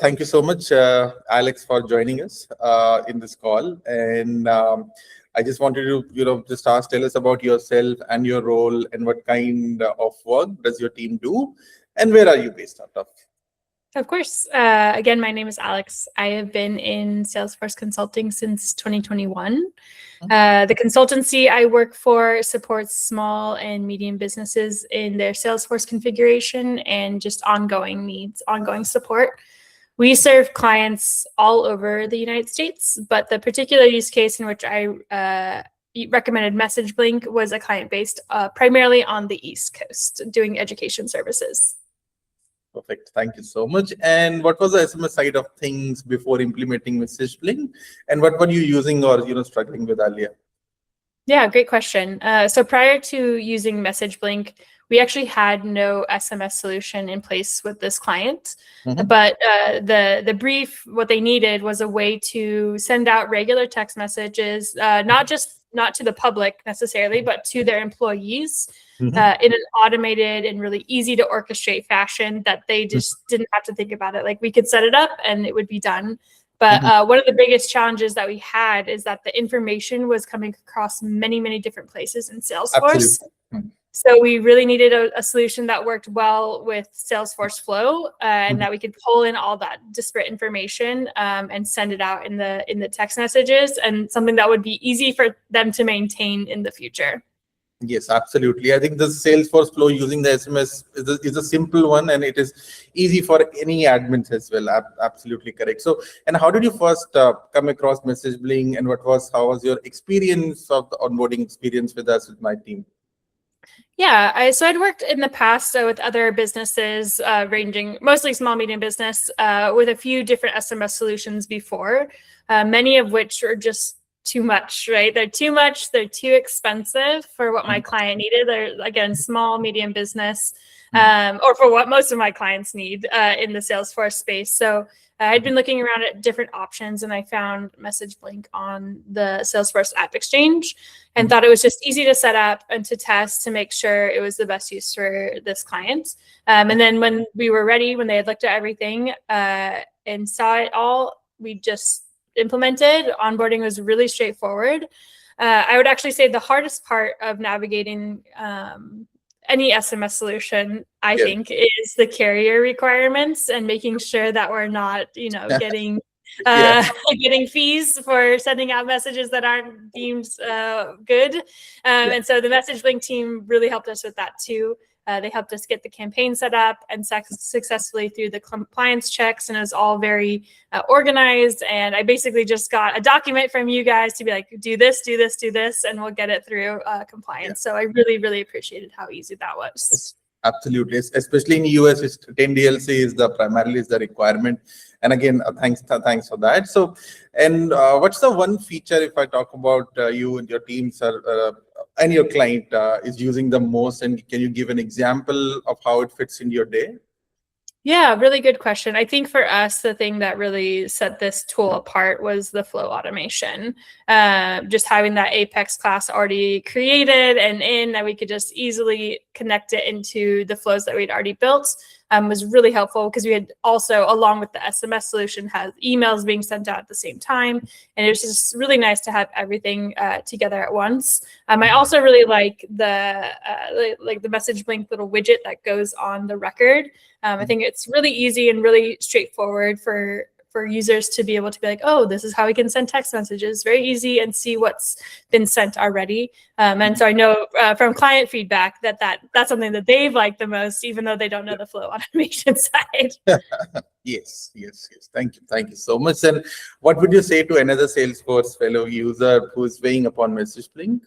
Thank you so much, Alex, for joining us in this call. And I just wanted to, just tell us about yourself and your role and what kind of work does your team do and where are you based out of? Of course. Again, my name is Alex. I have been in Salesforce consulting since 2021. The consultancy I work for supports small and medium businesses in their Salesforce configuration and just ongoing needs, ongoing support. We serve clients all over the United States, but the particular use case in which I recommended MessageBlink was a client based primarily on the East Coast doing education services. Perfect. Thank you so much. And what was the SMS side of things before implementing MessageBlink? And what were you using or struggling with earlier? Yeah, great question. So prior to using MessageBlink, we actually had no SMS solution in place with this client. But the brief, what they needed was a way to send out regular text messages, not to the public necessarily, but to their employees. In an automated and really easy to orchestrate fashion that they just didn't have to think about it. Like we could set it up and it would be done. But one of the biggest challenges that we had is that the information was coming across many, many different places in Salesforce. So we really needed a solution that worked well with Salesforce Flow and that we could pull in all that disparate information and send it out in the text messages, and something that would be easy for them to maintain in the future. Yes, absolutely. I think the Salesforce Flow using the SMS is a simple one, and it is easy for any admins as well. Absolutely correct. So, and how did you first come across MessageBlink, and how was your experience of the onboarding experience with us, with my team? Yeah, so I'd worked in the past with other businesses, ranging mostly small, medium business, with a few different SMS solutions before, many of which are just too much, right? They're too much, they're too expensive for what my client needed. They're, again, small, medium business, or for what most of my clients need in the Salesforce space. So I'd been looking around at different options, and I found MessageBlink on the Salesforce AppExchange and thought it was just easy to set up and to test to make sure it was the best use for this client. And then when we were ready, when they had looked at everything and saw it all, we just implemented. Onboarding was really straightforward. I would actually say the hardest part of navigating any SMS solution, I think, is the carrier requirements and making sure that we're not, getting getting fees for sending out messages that aren't deemed good. And so the MessageBlink team really helped us with that too. They helped us get the campaign set up and successfully through the compliance checks, and it was all very organized. And I basically just got a document from you guys to be like, do this, do this, do this, and we'll get it through compliance. So I really, really appreciated how easy that was. Absolutely, especially in US, it's 10 DLC is primarily the requirement. And again, thanks for that. So, and what's the one feature, if I talk about you and your teams and your client is using the most, and can you give an example of how it fits in your day? Yeah, really good question. I think for us, the thing that really set this tool apart was the flow automation. Just having that Apex class already created and in that we could just easily connect it into the flows that we'd already built was really helpful, because we had also, along with the SMS solution, had emails being sent out at the same time. And it was just really nice to have everything together at once. I also really like the MessageBlink little widget that goes on the record. I think it's really easy and really straightforward for users to be able to be like, oh, this is how we can send text messages, very easy, and see what's been sent already. And so I know from client feedback that's something that they've liked the most, even though they don't know the flow automation side. Yes. Thank you so much. And what would you say to another Salesforce fellow user who's weighing upon MessageBlink?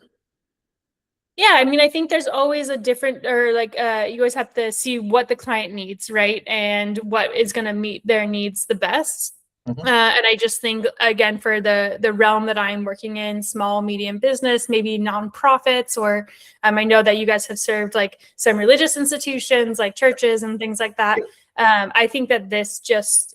Yeah, I mean, I think there's always a different, you always have to see what the client needs, right? And what is going to meet their needs the best. And I just think, again, for the realm that I'm working in, small, medium business, maybe nonprofits, or I know that you guys have served like some religious institutions like churches and things like that. I think that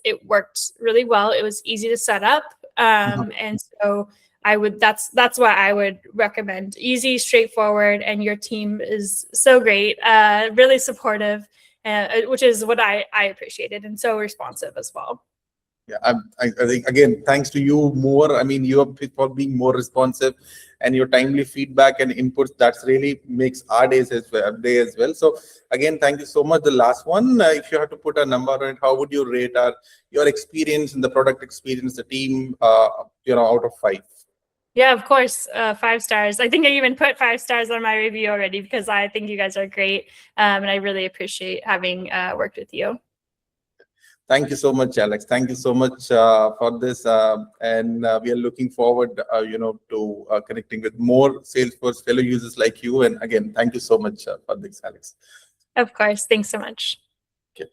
it worked really well. It was easy to set up. And so that's why I would recommend. Easy, straightforward, and your team is so great, really supportive. which is what I appreciated, and so responsive as well. Yeah, I think, again, thanks to you more. I mean, you are for being more responsive, and your timely feedback and inputs. That's really makes our days as well. So again, thank you so much. The last one, if you had to put a number on it, how would you rate your experience in the product experience, the team, out of 5? Yeah, of course, 5 stars. I think I even put 5 stars on my review already because I think you guys are great, and I really appreciate having worked with you. Thank you so much, Alex. Thank you so much for this, and we are looking forward, to connecting with more Salesforce fellow users like you. And again, thank you so much for this, Alex. Of course, thanks so much. Okay.